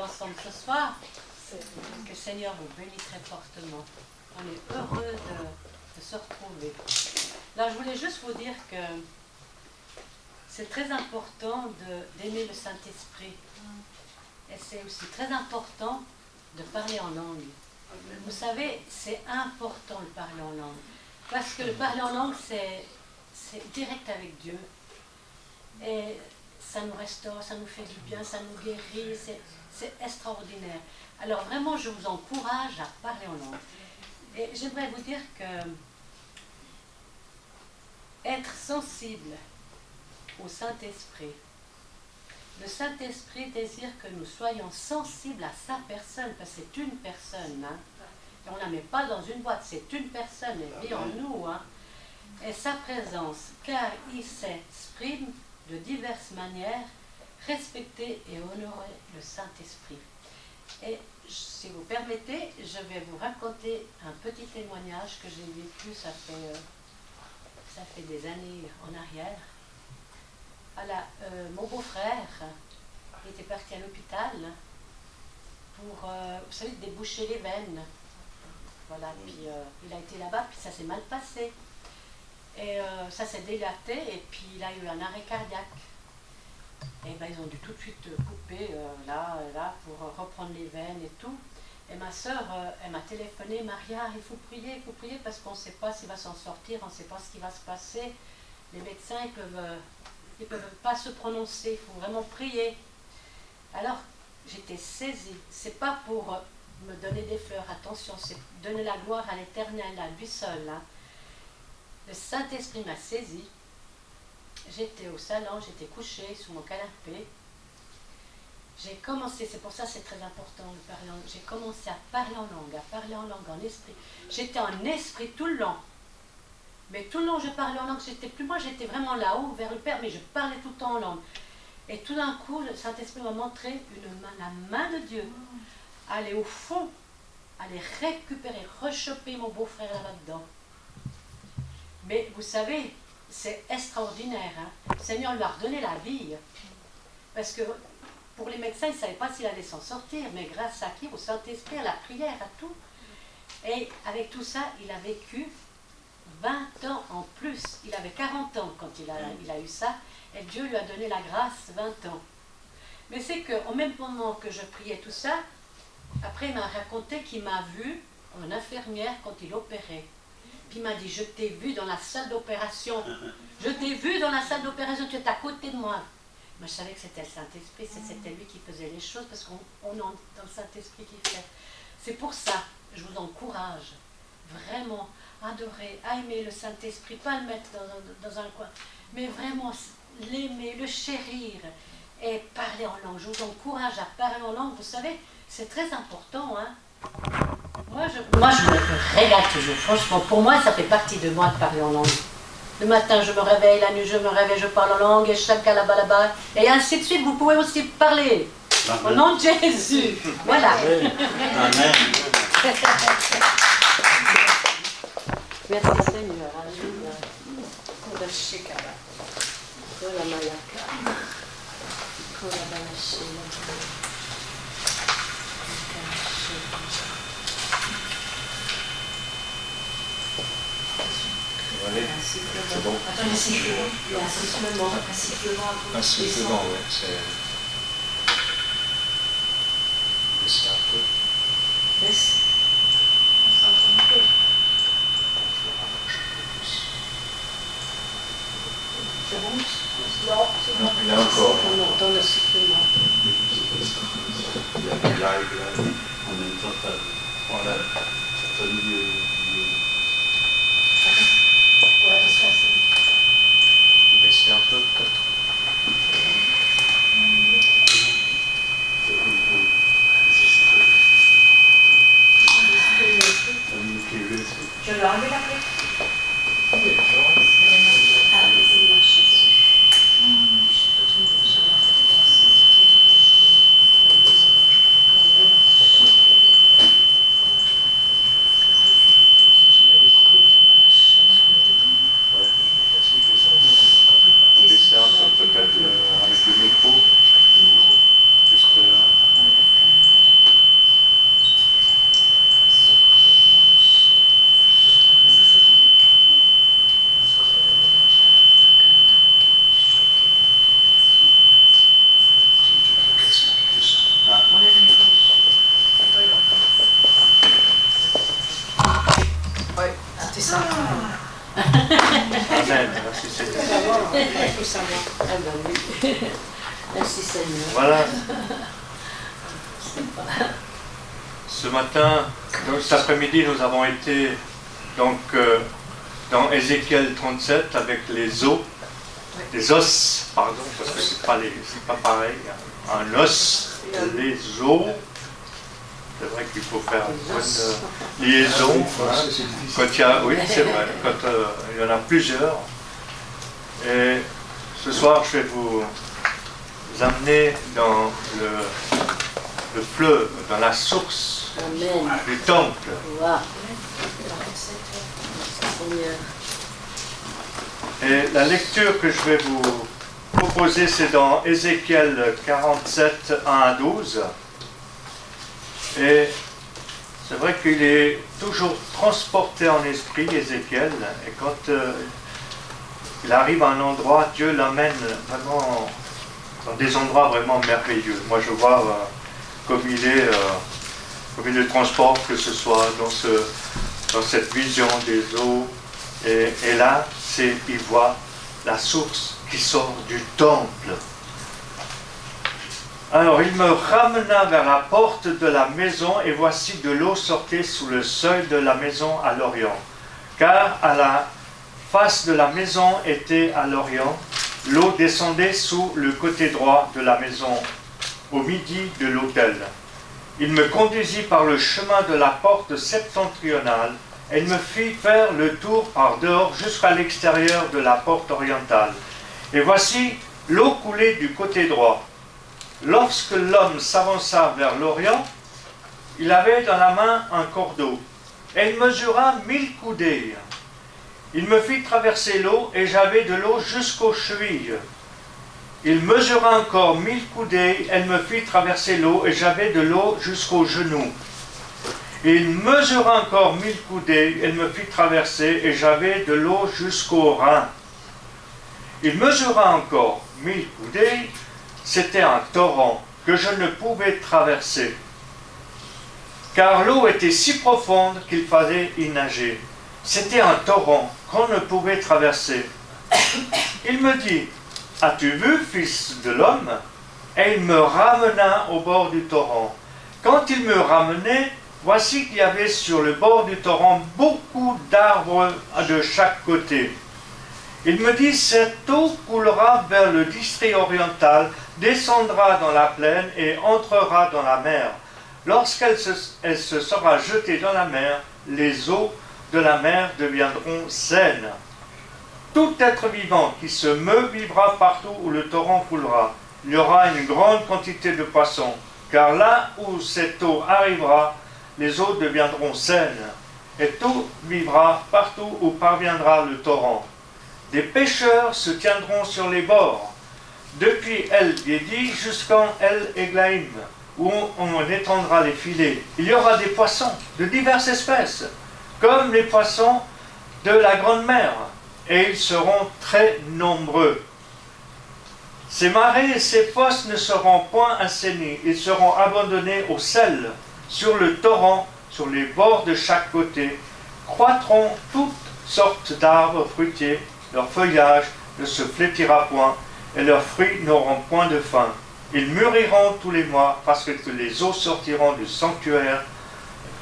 ensemble ce soir. Que le Seigneur vous bénisse très fortement. On est heureux de se retrouver. Là, je voulais juste vous dire que c'est très important d'aimer le Saint-Esprit. Et c'est aussi très important de parler en langue. Vous savez, c'est important de parler en langue. Parce que le parler en langue, c'est direct avec Dieu. Et ça nous restaure, ça nous fait du bien, ça nous guérit, c'est extraordinaire. Alors vraiment, je vous encourage à parler en langue. Et j'aimerais vous dire que être sensible au Saint-Esprit, le Saint-Esprit désire que nous soyons sensibles à sa personne, parce que c'est une personne. Hein. Et on ne la met pas dans une boîte, c'est une personne, elle vit en nous. Hein. Et sa présence, car il s'exprime de diverses manières, respecter et honorer le Saint-Esprit. Et si vous permettez, je vais vous raconter un petit témoignage que j'ai vécu, ça fait des années en arrière. Voilà, mon beau-frère était parti à l'hôpital pour, vous savez, déboucher les veines. Voilà, puis il a été là-bas, puis ça s'est mal passé. Et ça s'est dilaté, et puis il a eu un arrêt cardiaque. Et ben, ils ont dû tout de suite couper là, pour reprendre les veines et tout. Et ma soeur, elle m'a téléphoné, Maria, il faut prier, parce qu'on ne sait pas s'il va s'en sortir, on ne sait pas ce qui va se passer. Les médecins, ils peuvent pas se prononcer, il faut vraiment prier. Alors, j'étais saisie. C'est pas pour me donner des fleurs, attention, c'est donner la gloire à l'Éternel, à lui seul. Hein. Le Saint-Esprit m'a saisie. J'étais au salon, j'étais couchée sur mon canapé. J'ai commencé, c'est pour ça que c'est très important de parler en langue. J'ai commencé à parler en langue, en esprit. J'étais en esprit tout le long. Mais tout le long, je parlais en langue. J'étais vraiment là-haut, vers le Père, mais je parlais tout le temps en langue. Et tout d'un coup, le Saint-Esprit m'a montré la main de Dieu. Aller au fond, aller récupérer, rechoper mon beau-frère là-dedans. Mais vous savez, c'est extraordinaire. Hein? Le Seigneur lui a redonné la vie. Parce que pour les médecins, ils ne savaient pas s'il allait s'en sortir. Mais grâce à qui? Au Saint-Esprit, à la prière, à tout. Et avec tout ça, il a vécu 20 ans en plus. Il avait 40 ans quand il a eu ça. Et Dieu lui a donné la grâce 20 ans. Mais c'est qu'au même moment que je priais tout ça, après il m'a raconté qu'il m'a vu en infirmière quand il opérait. Puis il m'a dit, je t'ai vu dans la salle d'opération. Je t'ai vu dans la salle d'opération, tu es à côté de moi. Moi, je savais que c'était le Saint-Esprit, c'était lui qui faisait les choses, parce qu'on est dans le Saint-Esprit qui fait. C'est pour ça, je vous encourage vraiment à adorer, à aimer le Saint-Esprit, pas le mettre dans un coin, mais vraiment l'aimer, le chérir et parler en langue. Je vous encourage à parler en langue, vous savez, c'est très important, hein. Moi, je me régale toujours. Franchement, pour moi, ça fait partie de moi de parler en langue. Le matin, je me réveille, la nuit, je me réveille, je parle en langue, et chakalabalaba, et ainsi de suite. Vous pouvez aussi parler. Amen. Au nom de Jésus. Voilà. Amen. Merci Seigneur. Alléluia. Kodashikara. Kolamayaka. Kolabalashila. Allez, c'est bon. Attendez, sifflement. Il y a un sifflement. Un sifflement. Un sifflement, oui. C'est... Baissez un peu. Baisse. On s'entend un peu. C'est bon? Non, c'est bon. Il y a encore. On entend le sifflement. Il arrive là, en même temps, voilà, ça lui Baissez un peu, peut-être. Je vais enlever la clé. tout savoir. Ah ben oui. Merci Seigneur. Voilà. Ce matin, donc cet après-midi, nous avons été donc dans Ézéchiel 37 avec les os, les os, pardon, parce que c'est pas pareil. Un os, les os. C'est vrai qu'il faut faire une liaison. Quand il y a, oui, c'est vrai. Quand il y en a plusieurs. Et ce soir, je vais vous amener dans le fleuve, dans la source Amen. du temple. Wow. Seigneur. Et la lecture que je vais vous proposer, c'est dans Ézéchiel 47, 1 à 12. Et c'est vrai qu'il est toujours transporté en esprit, Ézéchiel, et quand il arrive à un endroit, Dieu l'amène vraiment dans des endroits vraiment merveilleux. Moi, je vois comme il le transporte, que ce soit dans cette vision des eaux. Et là, il voit la source qui sort du temple. Alors, il me ramena vers la porte de la maison, et voici de l'eau sortait sous le seuil de la maison à l'orient. Car à la face de la maison était à l'orient, l'eau descendait sous le côté droit de la maison, au midi de l'autel. Il me conduisit par le chemin de la porte septentrionale, et il me fit faire le tour par dehors jusqu'à l'extérieur de la porte orientale. Et voici, l'eau coulait du côté droit. Lorsque l'homme s'avança vers l'orient, il avait dans la main un cordeau, et il mesura 1000 coudées. Il me fit traverser l'eau, et j'avais de l'eau jusqu'aux chevilles. Il mesura encore 1000 coudées, elle me fit traverser l'eau, et j'avais de l'eau jusqu'aux genoux. Il mesura encore 1000 coudées, elle me fit traverser, et j'avais de l'eau jusqu'aux reins. Il mesura encore 1000 coudées, c'était un torrent que je ne pouvais traverser, car l'eau était si profonde qu'il fallait y nager. C'était un torrent qu'on ne pouvait traverser. Il me dit, « As-tu vu, fils de l'homme ?» Et il me ramena au bord du torrent. Quand il me ramenait, voici qu'il y avait sur le bord du torrent beaucoup d'arbres de chaque côté. Il me dit, cette eau coulera vers le district oriental, descendra dans la plaine et entrera dans la mer. Lorsqu'elle se sera jetée dans la mer, les eaux de la mer deviendront saines. Tout être vivant qui se meut vivra partout où le torrent coulera. Il y aura une grande quantité de poissons, car là où cette eau arrivera, les eaux deviendront saines, et tout vivra partout où parviendra le torrent. Des pêcheurs se tiendront sur les bords, depuis El Gedi jusqu'en El Eglaïm, où on étendra les filets. Il y aura des poissons de diverses espèces, comme les poissons de la grande mer, et ils seront très nombreux. Ces marais et ces fosses ne seront point assainis, ils seront abandonnés au sel, sur le torrent, sur les bords de chaque côté, croîtront toutes sortes d'arbres fruitiers, leur feuillage ne se flétira point, et leurs fruits n'auront point de fin. Ils mûriront tous les mois, parce que les eaux sortiront du sanctuaire.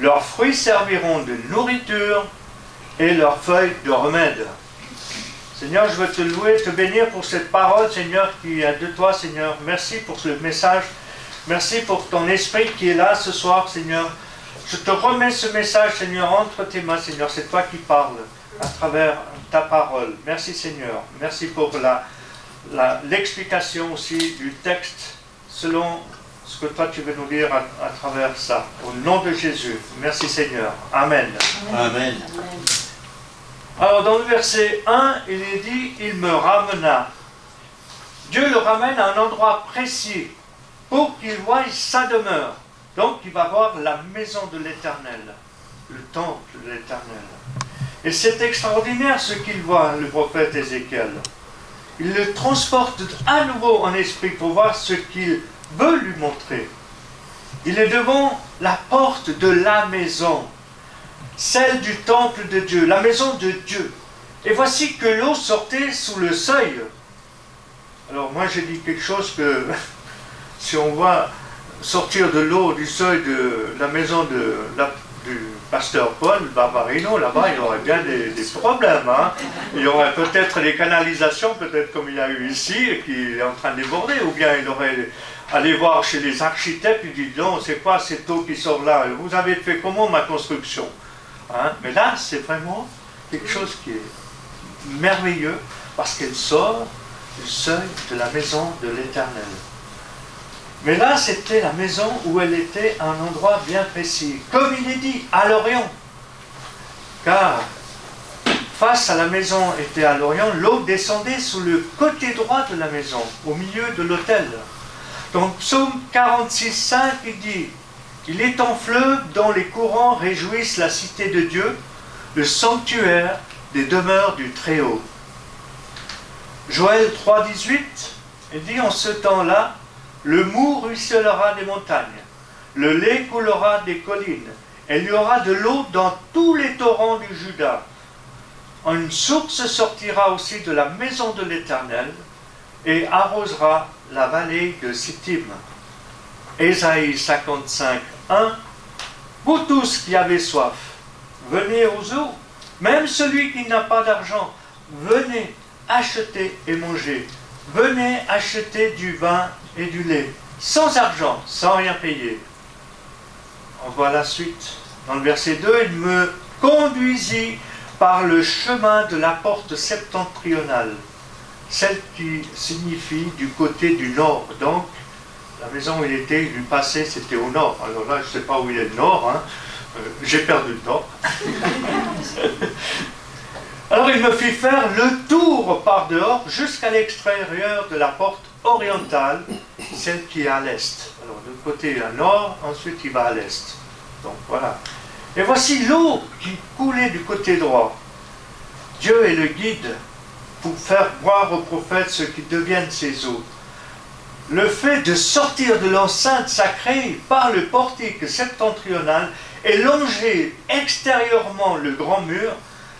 Leurs fruits serviront de nourriture, et leurs feuilles de remède. Seigneur, je veux te louer, te bénir pour cette parole, Seigneur, qui est de toi, Seigneur. Merci pour ce message. Merci pour ton esprit qui est là ce soir, Seigneur. Je te remets ce message, Seigneur, entre tes mains, Seigneur. C'est toi qui parles à travers ta parole. Merci, Seigneur. Merci pour l'explication aussi du texte selon ce que toi tu veux nous dire à travers ça. Au nom de Jésus. Merci, Seigneur. Amen. Amen. Alors, dans le verset 1, il est dit « Il me ramena ». Dieu le ramène à un endroit précis pour qu'il voie sa demeure. Donc, il va voir la maison de l'Éternel, le temple de l'Éternel. Et c'est extraordinaire ce qu'il voit, le prophète Ézéchiel. Il le transporte à nouveau en esprit pour voir ce qu'il veut lui montrer. Il est devant la porte de la maison, celle du temple de Dieu, la maison de Dieu. Et voici que l'eau sortait sous le seuil. Alors moi j'ai dit quelque chose que si on voit sortir de l'eau du seuil de la maison du pasteur Paul Barbarino, là-bas il y aurait bien des problèmes. Hein. Il y aurait peut-être des canalisations, peut-être comme il y a eu ici, et qui est en train de déborder, ou bien il aurait allé voir chez les architectes, il dit non, c'est quoi cette eau qui sort là? Vous avez fait comment ma construction? Hein. Mais là c'est vraiment quelque chose qui est merveilleux, parce qu'elle sort du seuil de la maison de l'Éternel. Mais là, c'était la maison où elle était à un endroit bien précis. Comme il est dit, à l'Orient. Car face à la maison était à l'Orient, l'eau descendait sous le côté droit de la maison, au milieu de l'autel. Donc, psaume 46,5, il dit « Il est un fleuve dont les courants réjouissent la cité de Dieu, le sanctuaire des demeures du Très-Haut. » Joël 3,18, il dit « En ce temps-là, le mou ruissellera des montagnes, le lait coulera des collines, et il y aura de l'eau dans tous les torrents du Juda. Une source sortira aussi de la maison de l'Éternel et arrosera la vallée de Sittim. » Ésaïe 55, 1. Vous tous qui avez soif, venez aux eaux, même celui qui n'a pas d'argent, venez acheter et manger. Venez acheter du vin et du lait, sans argent, sans rien payer. On voit la suite. Dans le verset 2, il me conduisit par le chemin de la porte septentrionale, celle qui signifie du côté du nord. Donc, la maison où il était, il lui passait, c'était au nord. Alors là, je ne sais pas où il est le nord, hein. J'ai perdu le nord. Alors il me fit faire le tour par dehors jusqu'à l'extérieur de la porte orientale, celle qui est à l'est. Alors de côté à nord, ensuite il va à l'est. Donc voilà. Et voici l'eau qui coulait du côté droit. Dieu est le guide pour faire voir aux prophètes ce qui deviennent ces eaux. Le fait de sortir de l'enceinte sacrée par le portique septentrional et longer extérieurement le grand mur,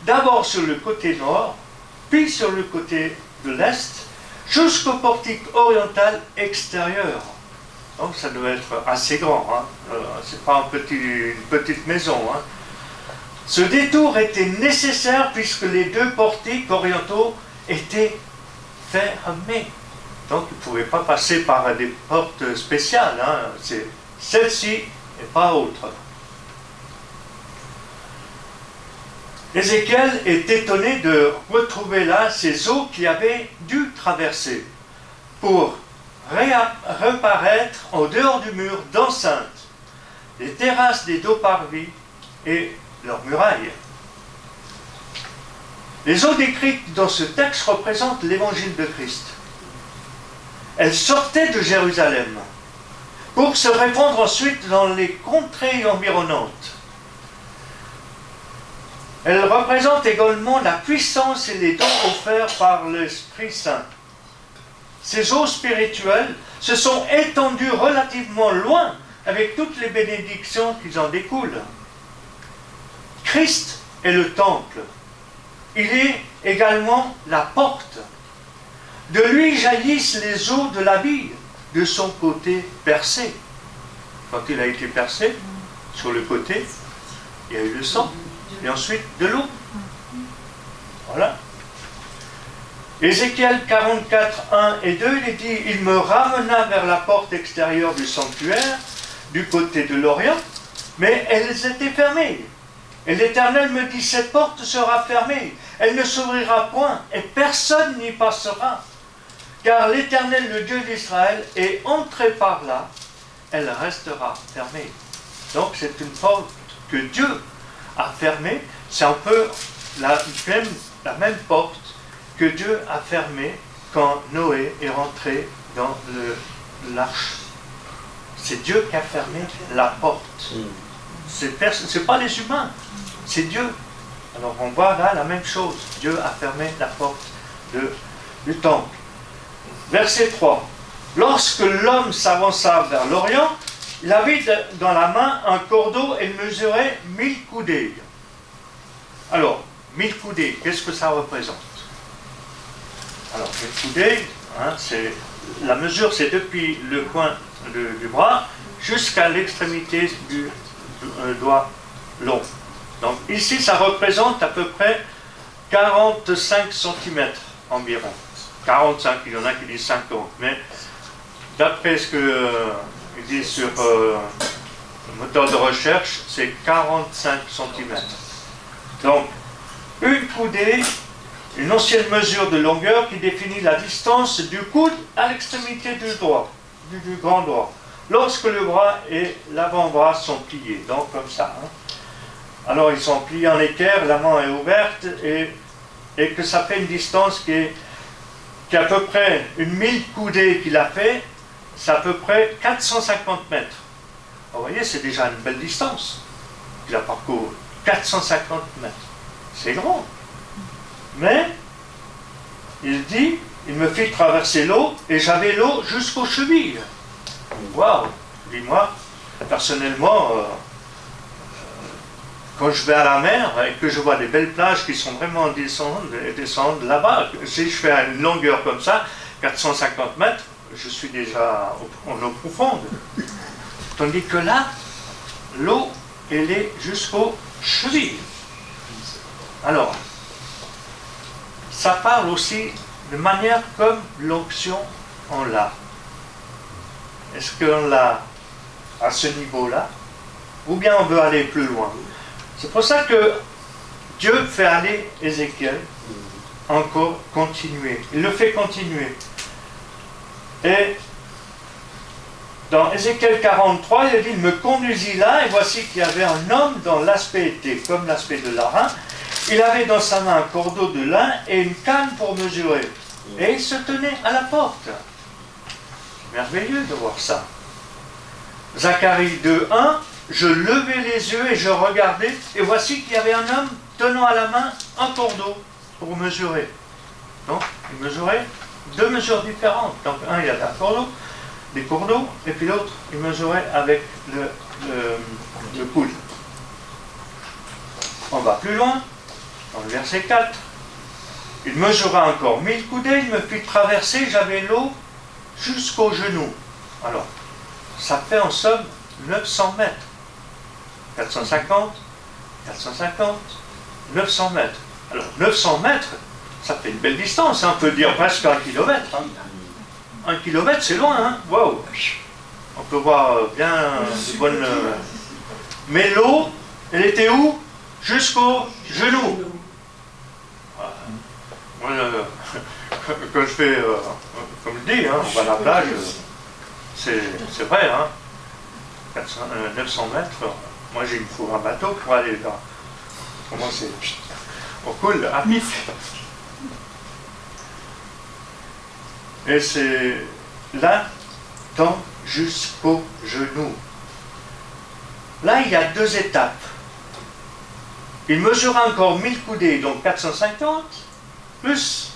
d'abord sur le côté nord, puis sur le côté de l'est, jusqu'au portique oriental extérieur. Donc ça doit être assez grand, hein. C'est pas une petite maison. Hein. Ce détour était nécessaire puisque les deux portiques orientaux étaient fermés. Donc ils ne pouvaient pas passer par des portes spéciales. Hein. C'est celle-ci et pas autre. Ézéchiel est étonné de retrouver là ces eaux qui avaient dû traverser pour reparaître en dehors du mur d'enceinte, les terrasses des deux parvis et leurs murailles. Les eaux décrites dans ce texte représentent l'évangile de Christ. Elles sortaient de Jérusalem pour se répandre ensuite dans les contrées environnantes. Elle représente également la puissance et les dons offerts par l'Esprit Saint. Ces eaux spirituelles se sont étendues relativement loin avec toutes les bénédictions qui en découlent. Christ est le temple. Il est également la porte. De lui jaillissent les eaux de la vie, de son côté percé. Quand il a été percé, sur le côté, il y a eu le sang. Et ensuite de l'eau. Voilà. Ézéchiel 44, 1 et 2, il est dit « Il me ramena vers la porte extérieure du sanctuaire, du côté de l'Orient, mais elles étaient fermées. Et l'Éternel me dit « Cette porte sera fermée, elle ne s'ouvrira point, et personne n'y passera. Car l'Éternel, le Dieu d'Israël, est entré par là, elle restera fermée. » Donc c'est une porte que Dieu a fermée, c'est un peu la même porte que Dieu a fermée quand Noé est rentré dans l'arche. C'est Dieu qui a fermé la porte. C'est pas les humains, c'est Dieu. Alors on voit là la même chose. Dieu a fermé la porte du temple. Verset 3. Lorsque l'homme s'avança vers l'Orient, il avait dans la main un cordeau et mesurait 1000 coudées. Alors, 1000 coudées, qu'est-ce que ça représente? Alors, 1000 coudées, Hein, la mesure, c'est depuis le coin du bras jusqu'à l'extrémité du doigt long. Donc ici, ça représente à peu près 45 cm environ. 45, il y en a qui disent 50, mais d'après ce qu'ils disent sur le moteur de recherche, c'est 45 cm. Donc, une coudée, une ancienne mesure de longueur qui définit la distance du coude à l'extrémité du doigt, du grand doigt, lorsque le bras et l'avant-bras sont pliés, donc comme ça. Hein. Alors, ils sont pliés en équerre, la main est ouverte, et que ça fait une distance qui est à peu près une 1000 coudées qu'il a fait, c'est à peu près 450 mètres. Vous voyez, c'est déjà une belle distance qu'il a parcouru. 450 mètres. C'est grand. Mais, il dit, il me fit traverser l'eau, et j'avais l'eau jusqu'aux chevilles. Waouh! Dis-moi, personnellement, quand je vais à la mer et que je vois des belles plages qui sont vraiment descendantes là-bas, si je fais une longueur comme ça, 450 mètres, je suis déjà en eau profonde. Tandis que là, l'eau, elle est jusqu'aux chevilles. Alors, ça parle aussi de manière comme l'onction, on l'a. Est-ce qu'on l'a à ce niveau-là? Ou bien on veut aller plus loin? C'est pour ça que Dieu fait aller Ézéchiel encore continuer. Il le fait continuer. Et dans Ézéchiel 43, il dit, il me conduisit là, et voici qu'il y avait un homme dont l'aspect était comme l'aspect de l'airain. Il avait dans sa main un cordeau de lin et une canne pour mesurer. Et il se tenait à la porte. Merveilleux de voir ça. Zacharie 2:1, je levai les yeux et je regardais, et voici qu'il y avait un homme tenant à la main un cordeau pour mesurer. Donc, il mesurait deux mesures différentes. Donc, un, il avait un cordeau, des cordeaux, et puis l'autre, il mesurait avec le coude. On va plus loin, dans le verset 4. Il mesura encore 1000 coudées, il me fit traverser, j'avais l'eau jusqu'aux genoux. Alors, ça fait en somme 900 mètres. 450, 450, 900 mètres. Alors, 900 mètres, ça fait une belle distance, hein, on peut dire presque 1 kilomètre. Hein. 1 kilomètre, c'est loin, hein. Waouh! On peut voir bien de bonnes... Mais l'eau, elle était où? Jusqu'aux genoux. Moi, quand je fais, comme je dis, hein, on va à la plage, c'est vrai, hein. 900 mètres, moi j'ai une fourre un bateau pour aller là. Pour moi c'est... On coule à pif. Et c'est là, tant jusqu'au genou. Là, il y a deux étapes. Il mesura encore 1000 coudées, donc 450, plus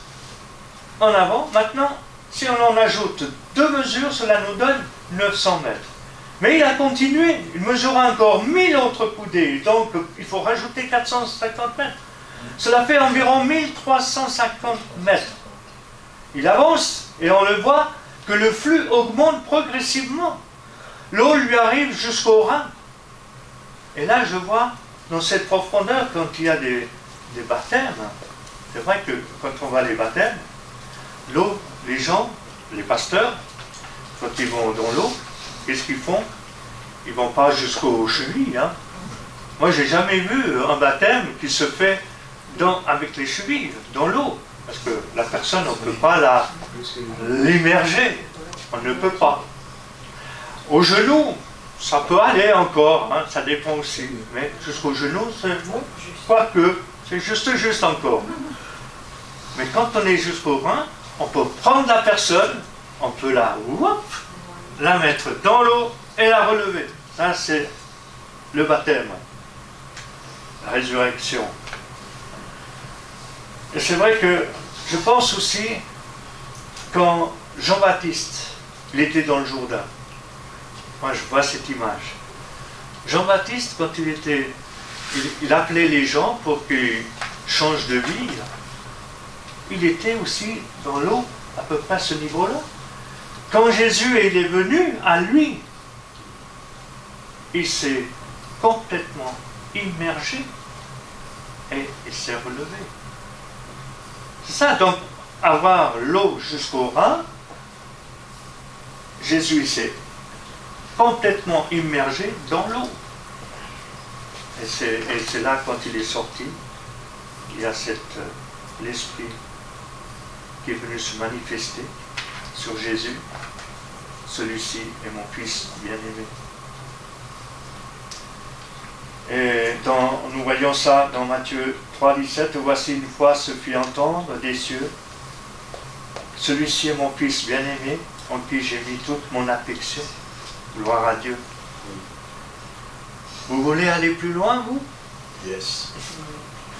en avant. Maintenant, si on en ajoute deux mesures, cela nous donne 900 mètres. Mais il a continué, il mesura encore 1000 autres coudées, donc il faut rajouter 450 mètres. Cela fait environ 1350 mètres. Il avance et on le voit que le flux augmente progressivement. L'eau lui arrive jusqu'au rein. Et là, je vois, dans cette profondeur, quand il y a des baptêmes, c'est vrai que quand on va à les baptêmes, l'eau, les gens, les pasteurs, quand ils vont dans l'eau, qu'est-ce qu'ils font? Ils ne vont pas jusqu'aux chevilles. Hein. Moi, je n'ai jamais vu un baptême qui se fait avec les chevilles, dans l'eau. Parce que la personne, on ne peut pas l'immerger. On ne peut pas. Au genou, ça peut aller encore, hein, ça dépend aussi. Mais jusqu'au genou, quoique, c'est juste encore. Mais quand on est jusqu'au rein, on peut prendre la personne, on peut la mettre dans l'eau et la relever. Ça, c'est le baptême, la résurrection. Et c'est vrai que je pense aussi quand Jean-Baptiste, il était dans le Jourdain. Moi, je vois cette image. Jean-Baptiste, quand il appelait les gens pour qu'ils changent de vie, il était aussi dans l'eau à peu près à ce niveau-là. Quand Jésus il est venu à lui, il s'est complètement immergé et il s'est relevé. C'est ça, donc avoir l'eau jusqu'au rein, Jésus s'est complètement immergé dans l'eau. Et c'est là, quand il est sorti, il y a l'Esprit qui est venu se manifester sur Jésus. Celui-ci est mon Fils bien-aimé. Et nous voyons ça dans Matthieu 3,17. Voici une fois se fit entendre des cieux. Celui-ci est mon Fils bien-aimé, en qui j'ai mis toute mon affection. Gloire à Dieu. Vous voulez aller plus loin, vous? Yes.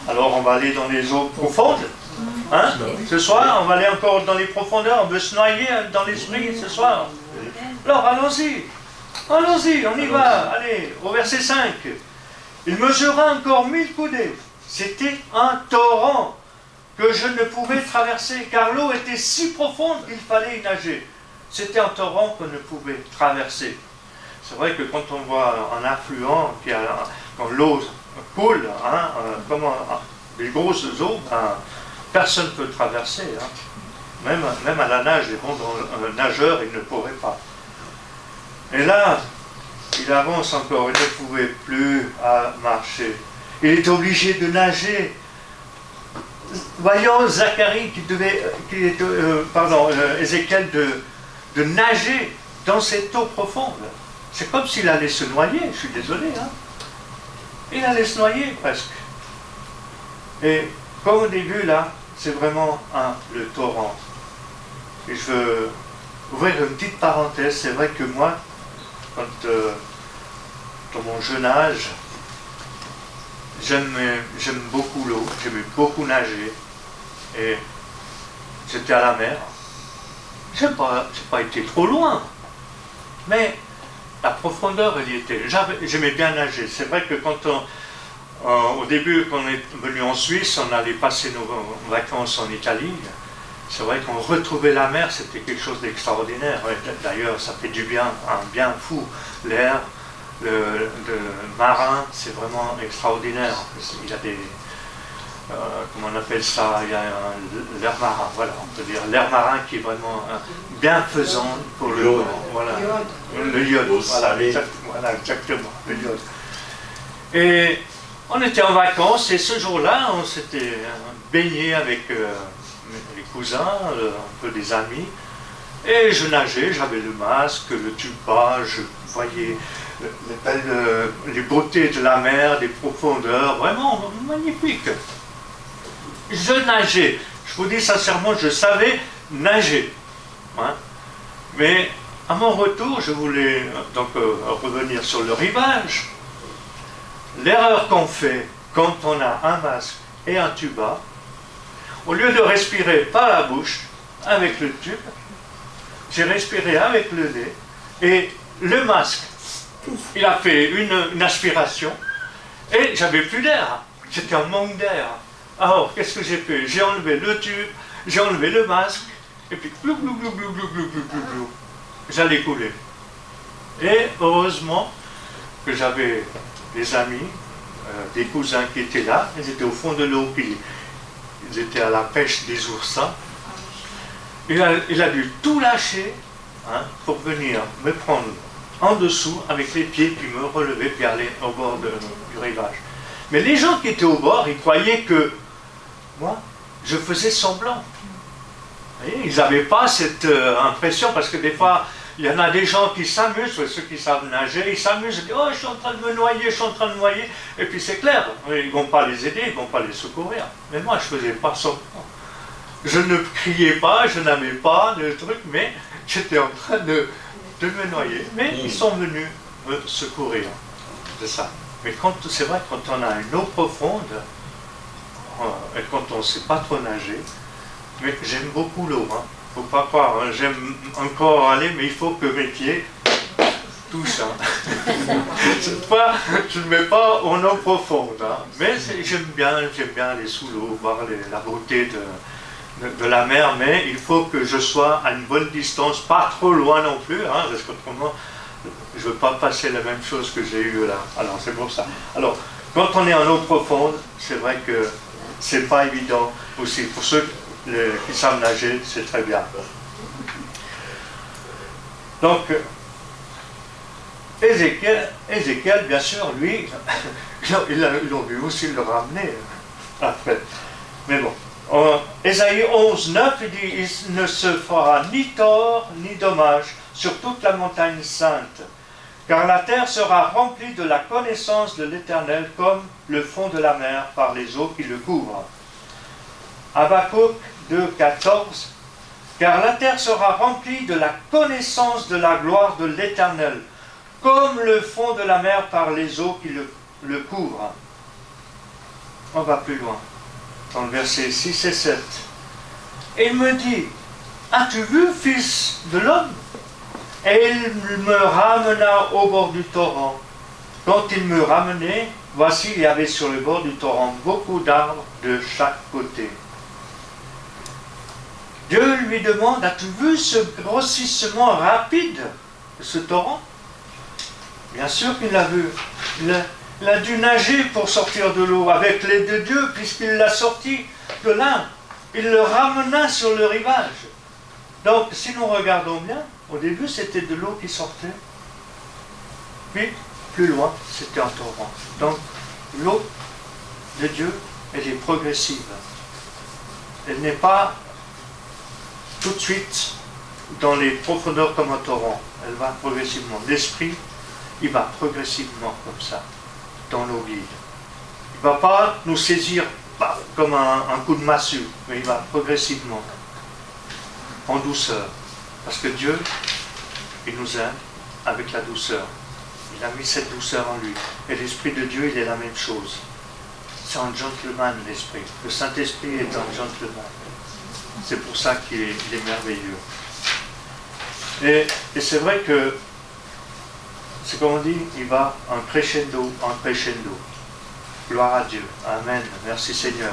Alors on va aller dans les eaux profondes. Hein? Ce soir, on va aller encore dans les profondeurs. On veut se noyer dans l'esprit ce soir. Alors allons-y. Allons-y, on y va. Allez, au verset 5. Il mesura encore 1000 coudées. C'était un torrent que je ne pouvais traverser, car l'eau était si profonde qu'il fallait y nager. C'était un torrent qu'on ne pouvait traverser. C'est vrai que quand on voit un affluent, quand l'eau coule, hein, comme des grosses eaux, personne ne peut traverser. Hein. Même à la nage, les bons nageurs, ils ne pourraient pas. Et là, il avance encore, il ne pouvait plus marcher. Il est obligé de nager. Voyons Zacharie Ézéchiel de nager dans cette eau profonde. C'est comme s'il allait se noyer, je suis désolé. Hein. Il allait se noyer presque. Et comme au début, là, c'est vraiment le torrent. Et je veux ouvrir une petite parenthèse. C'est vrai que moi, dans mon jeune âge, j'aime beaucoup l'eau, j'aimais beaucoup nager. Et j'étais à la mer. Je n'ai pas été trop loin. Mais la profondeur, elle y était. J'aimais bien nager. C'est vrai que quand au début, quand on est venu en Suisse, on allait passer nos vacances en Italie. C'est vrai qu'on retrouvait la mer, c'était quelque chose d'extraordinaire. D'ailleurs, ça fait du bien, un bien fou. L'air, le marin, c'est vraiment extraordinaire. Il y a des... comment on appelle ça? Il y a l'air marin, voilà, on peut dire l'air marin qui est vraiment bienfaisant pour le corps. Voilà. Le iode, voilà, exactement, le iode. Et on était en vacances et ce jour-là, on s'était baigné avec les cousins, un peu des amis, et je nageais, j'avais le masque, le tuba, je voyais les beautés de la mer, des profondeurs, vraiment magnifique. Je nageais, je vous dis sincèrement, je savais nager. Hein. Mais à mon retour, je voulais donc revenir sur le rivage. L'erreur qu'on fait quand on a un masque et un tuba, au lieu de respirer par la bouche, avec le tube, j'ai respiré avec le nez, et le masque, il a fait une aspiration, et j'avais plus d'air. J'étais en manque d'air. Alors, qu'est-ce que j'ai fait? J'ai enlevé le tube, j'ai enlevé le masque, et puis glou, glou, glou, glou, glou, glou, glou, glou, glou, j'allais couler. Et heureusement que j'avais des amis, des cousins qui étaient là, ils étaient au fond de l'eau, puis ils étaient à la pêche des oursins. Il a dû tout lâcher pour venir me prendre en dessous avec les pieds, puis me relever, puis aller au bord du rivage. Mais les gens qui étaient au bord, ils croyaient que moi, je faisais semblant. Vous voyez, ils n'avaient pas cette impression, parce que des fois, il y en a des gens qui s'amusent, ceux qui savent nager, ils s'amusent, ils disent « Oh, je suis en train de me noyer, je suis en train de me noyer ». Et puis c'est clair, ils ne vont pas les aider, ils ne vont pas les secourir. Mais moi, je ne faisais pas semblant. Je ne criais pas, je n'avais pas de truc, mais j'étais en train de me noyer. Mais ils sont venus me secourir de ça. Mais c'est vrai, quand on a une eau profonde, et quand on ne sait pas trop nager, mais j'aime beaucoup l'eau, hein. Faut pas croire, hein. J'aime encore aller, mais il faut que mes pieds touchent. Hein. Je ne vais pas en eau profonde, hein. Mais j'aime bien aller sous l'eau, voir la beauté de la mer, mais il faut que je sois à une bonne distance, pas trop loin non plus, hein, parce qu'autrement, je ne veux pas passer la même chose que j'ai eue là. Alors c'est pour ça. Alors, quand on est en eau profonde, c'est vrai que c'est pas évident aussi. Pour ceux qui savent nager, c'est très bien. Donc, Ézéchiel, bien sûr, lui, ils ont vu aussi le ramener après. Mais bon, Ésaïe 11, 9, il dit, il ne se fera ni tort ni dommage sur toute la montagne sainte, car la terre sera remplie de la connaissance de l'Éternel comme le fond de la mer par les eaux qui le couvrent. Habakkuk 2, 14, car la terre sera remplie de la connaissance de la gloire de l'Éternel, comme le fond de la mer par les eaux qui le couvrent. On va plus loin, dans le verset 6 et 7. Et il me dit, as-tu vu, fils de l'homme? Et il me ramena au bord du torrent. Quand il me ramenait, voici, il y avait sur le bord du torrent beaucoup d'arbres de chaque côté. Dieu lui demande, as-tu vu ce grossissement rapide de ce torrent? Bien sûr qu'il l'a vu. Il a dû nager pour sortir de l'eau avec l'aide de Dieu, puisqu'il l'a sorti de là. Il le ramena sur le rivage. Donc, si nous regardons bien, au début, c'était de l'eau qui sortait. Puis, plus loin, c'était un torrent. Donc, l'eau de Dieu, elle est progressive. Elle n'est pas tout de suite dans les profondeurs comme un torrent. Elle va progressivement. L'esprit, il va progressivement comme ça, dans nos vies. Il ne va pas nous saisir comme un coup de massue, mais il va progressivement, en douceur. Parce que Dieu, il nous aime avec la douceur. Il a mis cette douceur en lui. Et l'Esprit de Dieu, il est la même chose. C'est un gentleman, l'Esprit. Le Saint-Esprit est un gentleman. C'est pour ça qu'il est merveilleux. Et c'est vrai que, c'est comme on dit, il va en crescendo, en crescendo. Gloire à Dieu. Amen. Merci Seigneur.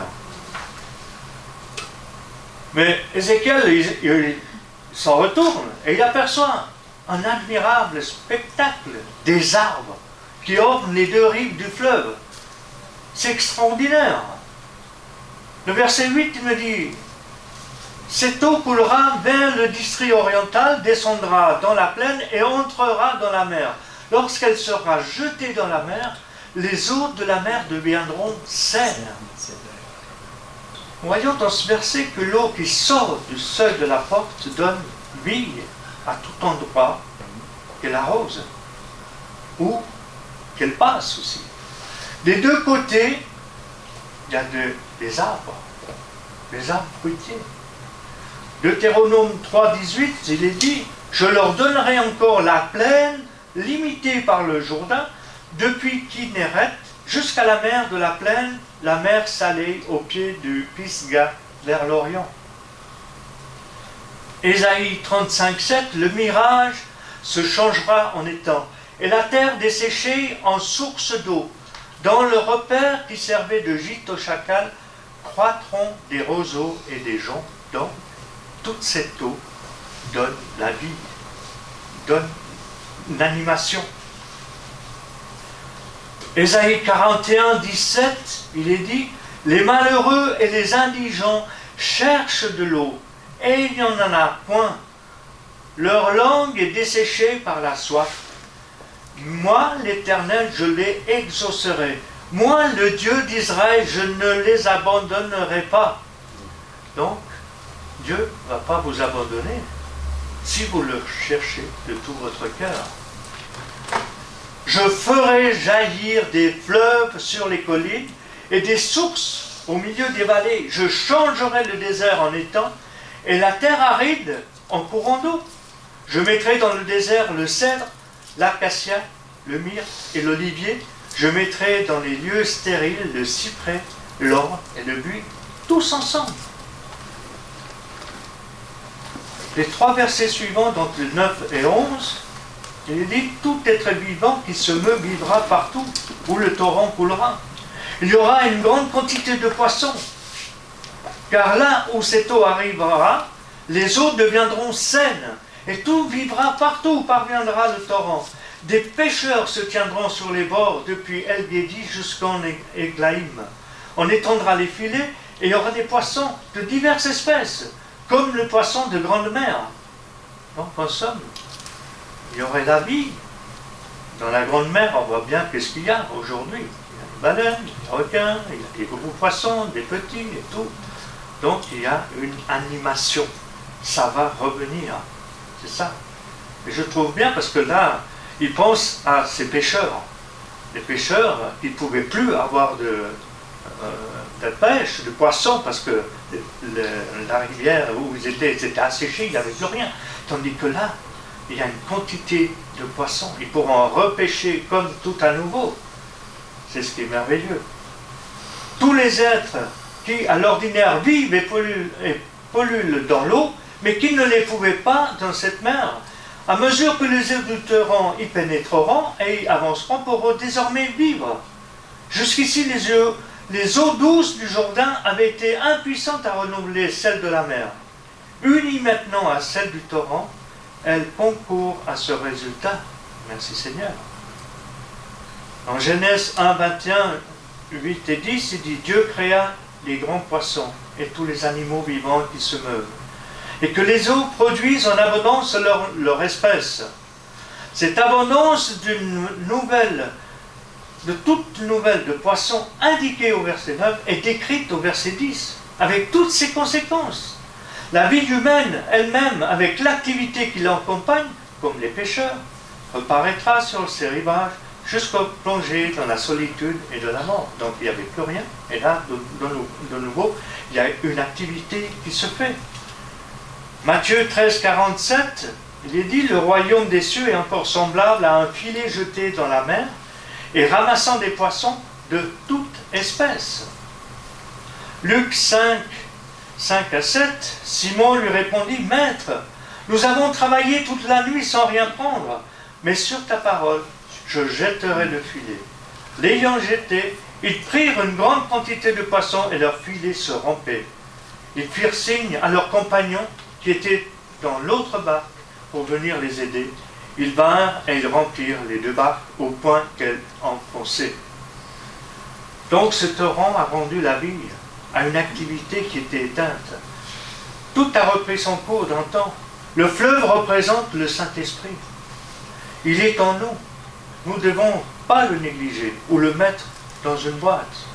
Mais Ézéchiel, il s'en retourne et il aperçoit un admirable spectacle des arbres qui ornent les deux rives du fleuve. C'est extraordinaire. Le verset 8, il me dit, cette eau coulera vers le district oriental, descendra dans la plaine et entrera dans la mer. Lorsqu'elle sera jetée dans la mer, les eaux de la mer deviendront saines. Voyons dans ce verset que l'eau qui sort du seuil de la porte donne vie à tout endroit qu'elle arrose ou qu'elle passe aussi. Des deux côtés, il y a des arbres fruitiers. Deutéronome 3, 18, il est dit, je leur donnerai encore la plaine limitée par le Jourdain, depuis Kinéret jusqu'à la mer de la plaine, la mer salée au pied du Pisga vers l'Orient. Ésaïe 35, 7, le mirage se changera en étang, et la terre desséchée en source d'eau. Dans le repère qui servait de gîte au chacal, croîtront des roseaux et des joncs. Donc, toute cette eau donne la vie, donne une animation. Ésaïe 41, 17, il est dit, les malheureux et les indigents cherchent de l'eau, et il n'y en a point. Leur langue est desséchée par la soif. Moi, l'Éternel, je les exaucerai. Moi, le Dieu d'Israël, je ne les abandonnerai pas. Donc, Dieu ne va pas vous abandonner si vous le cherchez de tout votre cœur. Je ferai jaillir des fleuves sur les collines et des sources au milieu des vallées. Je changerai le désert en étang et la terre aride en courant d'eau. Je mettrai dans le désert le cèdre, l'acacia, le myrte et l'olivier. Je mettrai dans les lieux stériles le cyprès, l'orme et le buis, tous ensemble. Les trois versets suivants, donc le 9 et 11, il dit « Tout être vivant qui se meut vivra partout où le torrent coulera. Il y aura une grande quantité de poissons. Car là où cette eau arrivera, les eaux deviendront saines, et tout vivra partout où parviendra le torrent. Des pêcheurs se tiendront sur les bords depuis El-Gedi jusqu'en Eglaïm. On étendra les filets, et il y aura des poissons de diverses espèces, comme le poisson de grande mer. Donc en somme, il y aurait la vie. Dans la grande mer, on voit bien qu'est-ce qu'il y a aujourd'hui. Il y a des baleines, des requins, il y a des gros poissons, des petits et tout. Donc il y a une animation. Ça va revenir. C'est ça. Et je trouve bien parce que là, ils pensent à ces pêcheurs. Les pêcheurs qui ne pouvaient plus avoir de pêche, de poissons, parce que la rivière où ils étaient asséchée, il n'y avait plus rien. Tandis que là, il y a une quantité de poissons. Ils pourront repêcher comme tout à nouveau. C'est ce qui est merveilleux. Tous les êtres qui, à l'ordinaire, vivent et polluent dans l'eau, mais qui ne les pouvaient pas dans cette mer, à mesure que les adulterants y pénétreront et y avanceront, pourront désormais vivre. Jusqu'ici, les eaux douces du Jourdain avaient été impuissantes à renouveler celles de la mer. Unies maintenant à celles du torrent, elles concourent à ce résultat. Merci Seigneur. En Genèse 1, 21, 8 et 10, il dit « Dieu créa les grands poissons et tous les animaux vivants qui se meuvent, et que les eaux produisent en abondance leur espèce. » Cette abondance de toute nouvelle de poissons indiquée au verset 9 est décrite au verset 10, avec toutes ses conséquences. La vie humaine elle-même, avec l'activité qui l'accompagne, comme les pêcheurs, reparaîtra sur ces rivages jusqu'au plongée dans la solitude et de la mort. Donc il n'y avait plus rien. Et là, de nouveau, il y a une activité qui se fait. Matthieu 13, 47, il est dit « Le royaume des cieux est encore semblable à un filet jeté dans la mer et ramassant des poissons de toute espèce. » Luc 5, 5 à 7, Simon lui répondit « Maître, nous avons travaillé toute la nuit sans rien prendre, mais sur ta parole, je jetterai le filet. » L'ayant jeté, ils prirent une grande quantité de poissons et leur filet se rompait. Ils firent signe à leurs compagnons qui étaient dans l'autre barque pour venir les aider. Ils vinrent et ils remplirent les deux barques au point qu'elles enfonçaient. Donc ce torrent a rendu la vie à une activité qui était éteinte. Tout a repris son cours d'antan. Le fleuve représente le Saint-Esprit. Il est en nous. Nous ne devons pas le négliger ou le mettre dans une boîte.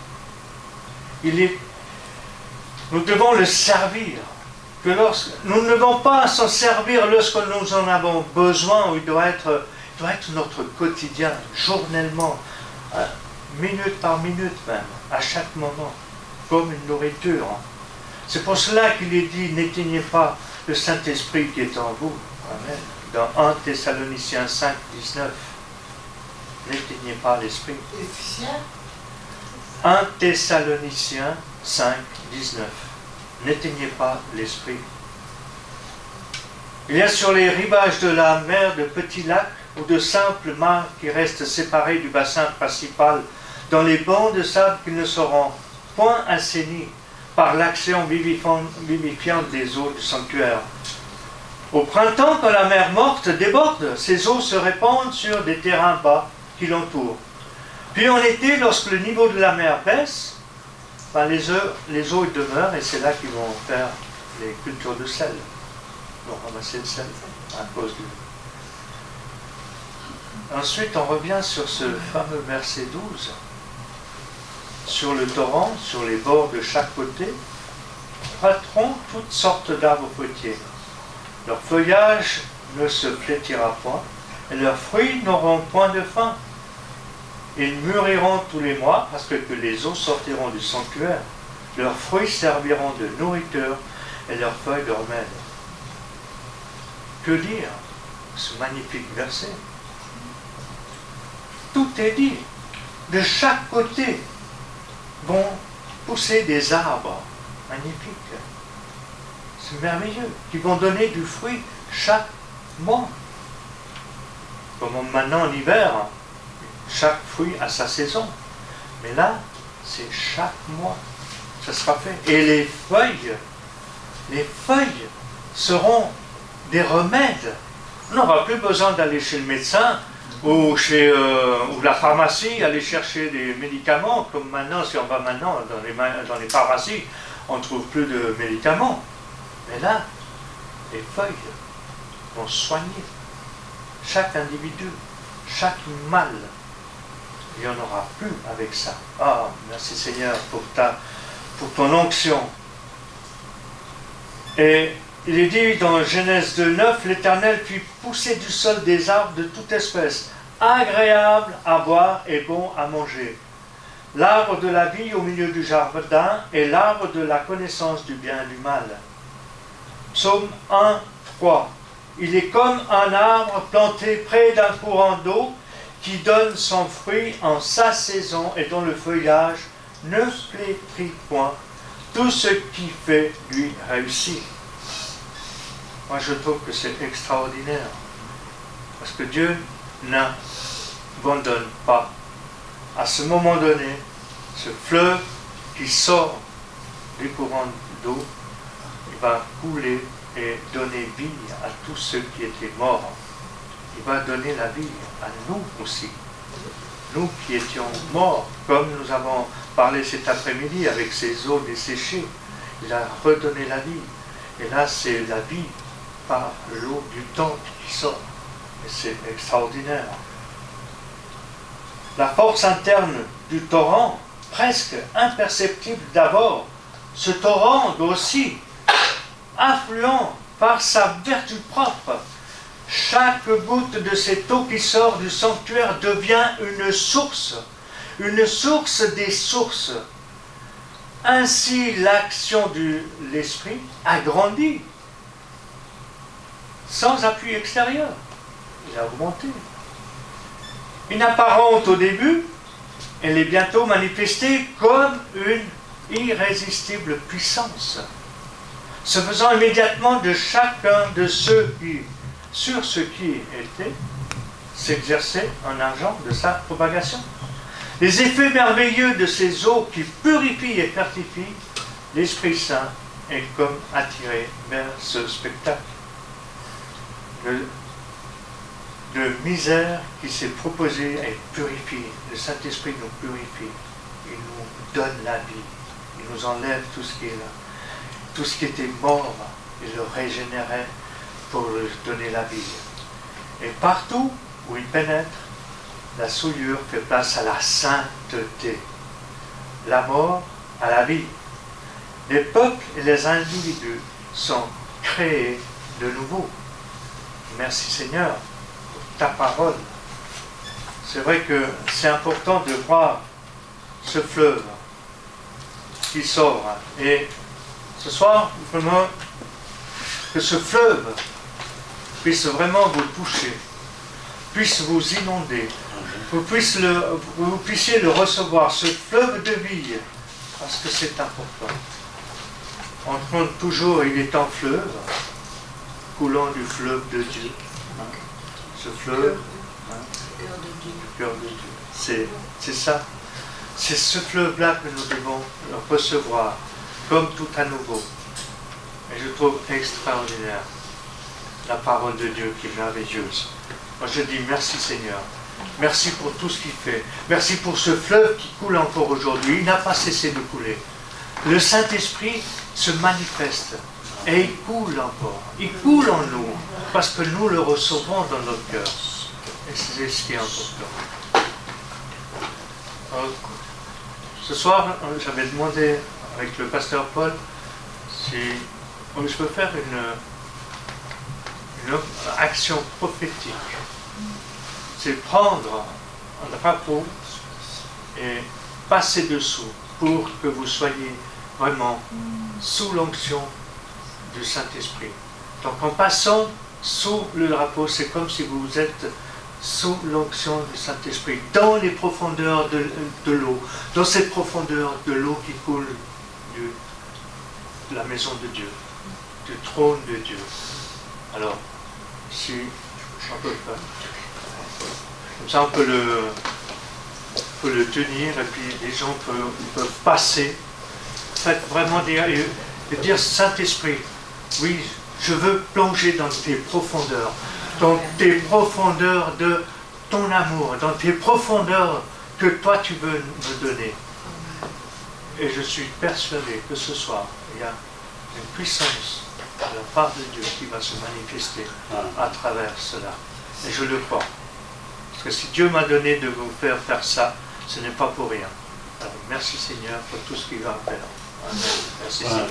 Nous devons le servir. Nous ne devons pas s'en servir lorsque nous en avons besoin, il doit être notre quotidien, journellement, minute par minute même, à chaque moment, comme une nourriture. C'est pour cela qu'il est dit, n'éteignez pas le Saint-Esprit qui est en vous. Amen. Dans 1 Thessaloniciens 5, 19. N'éteignez pas l'Esprit. 1 Thessaloniciens 5, 19. N'éteignez pas l'Esprit. Il y a sur les rivages de la mer de petits lacs ou de simples mares qui restent séparés du bassin principal dans les bancs de sable qui ne seront point assainis par l'action vivifiante des eaux du sanctuaire. Au printemps, quand la mer morte déborde, ces eaux se répandent sur des terrains bas qui l'entourent. Puis en été, lorsque le niveau de la mer baisse, les eaux y demeurent et c'est là qu'ils vont faire les cultures de sel. Ils vont ramasser le sel à cause du... Ensuite, on revient sur ce fameux verset 12. Sur le torrent, sur les bords de chaque côté, croîtront toutes sortes d'arbres fruitiers. Leur feuillage ne se flétira point, et leurs fruits n'auront point de fin. Ils mûriront tous les mois, parce que les eaux sortiront du sanctuaire. Leurs fruits serviront de nourriture, et leurs feuilles de remède. Que dire ce magnifique verset? Tout est dit. De chaque côté vont pousser des arbres magnifiques. C'est merveilleux. Qui vont donner du fruit chaque mois. Comme maintenant en hiver, chaque fruit a sa saison. Mais là, c'est chaque mois. ça sera fait. Et les feuilles seront des remèdes. On n'aura plus besoin d'aller chez le médecin ou ou la pharmacie, aller chercher des médicaments, comme maintenant, si on va maintenant dans les pharmacies, on ne trouve plus de médicaments. Mais là, les feuilles vont soigner chaque individu, chaque mal. Il n'y en aura plus avec ça. Ah, merci Seigneur pour ton onction. Et il est dit dans Genèse 2:9, l'Éternel fit pousser du sol des arbres de toute espèce, agréables à boire et bons à manger. L'arbre de la vie au milieu du jardin et l'arbre de la connaissance du bien et du mal. Psaume 1:3. Il est comme un arbre planté près d'un courant d'eau qui donne son fruit en sa saison et dont le feuillage ne flétrit point. Tout ce qui fait lui réussit. Moi, je trouve que c'est extraordinaire. Parce que Dieu n'abandonne pas. À ce moment donné, ce fleuve qui sort du courant d'eau, il va couler et donner vie à tous ceux qui étaient morts. Il va donner la vie à nous aussi. Nous qui étions morts, comme nous avons parlé cet après-midi avec ces eaux desséchées, il a redonné la vie. Et là, c'est la vie par l'eau du temple qui sort. Et c'est extraordinaire. La force interne du torrent, presque imperceptible d'abord, ce torrent grossit, affluent par sa vertu propre. Chaque goutte de cette eau qui sort du sanctuaire devient une source des sources. Ainsi, l'action de l'esprit agrandit, sans appui extérieur. Il a augmenté. Inapparente au début, elle est bientôt manifestée comme une irrésistible puissance, se faisant immédiatement de chacun de ceux qui, sur ce qui était, s'exerçait en argent de sa propagation. Les effets merveilleux de ces eaux qui purifient et fortifient, l'Esprit Saint est comme attiré vers ce spectacle de misère qui s'est proposé et purifié. Le Saint-Esprit nous purifie, il nous donne la vie, il nous enlève tout ce qui est là. Tout ce qui était mort, il le régénérait pour lui donner la vie. Et partout où il pénètre, la souillure fait place à la sainteté, la mort à la vie. Les peuples et les individus sont créés de nouveau. Merci Seigneur pour ta parole. C'est vrai que c'est important de voir ce fleuve qui sort. Et ce soir, vraiment, que ce fleuve puisse vraiment vous toucher, puisse vous inonder, vous puissiez le recevoir, ce fleuve de vie, parce que c'est important. On demande toujours, il est un fleuve, coulant du fleuve de Dieu. Ce fleuve, du cœur de Dieu. C'est ça. C'est ce fleuve-là que nous devons recevoir, comme tout à nouveau. Et je trouve extraordinaire la parole de Dieu qui est merveilleuse. Moi je dis merci Seigneur. Merci pour tout ce qu'il fait. Merci pour ce fleuve qui coule encore aujourd'hui. Il n'a pas cessé de couler. Le Saint-Esprit se manifeste et il coule encore. Il coule en nous parce que nous le recevons dans notre cœur. Et c'est ce qui est important. Alors, ce soir, j'avais demandé avec le pasteur Paul si je peux faire une action prophétique. C'est prendre un drapeau et passer dessous pour que vous soyez vraiment sous l'onction du Saint-Esprit. Donc en passant sous le drapeau, c'est comme si vous êtes sous l'onction du Saint-Esprit, dans les profondeurs de l'eau, dans cette profondeur de l'eau qui coule de la maison de Dieu, du trône de Dieu. Alors, si on peut faire, comme ça on peut le tenir et puis les gens peuvent passer fait, vraiment dire Saint-Esprit, oui, je veux plonger dans tes profondeurs de ton amour, dans tes profondeurs que toi tu veux me donner. Et je suis persuadé que ce soir, il y a une puissance de la part de Dieu qui va se manifester à travers cela. Et je le crois. Parce que si Dieu m'a donné de vous faire ça, ce n'est pas pour rien. Alors, merci Seigneur pour tout ce qu'il va faire. Amen. Merci Seigneur.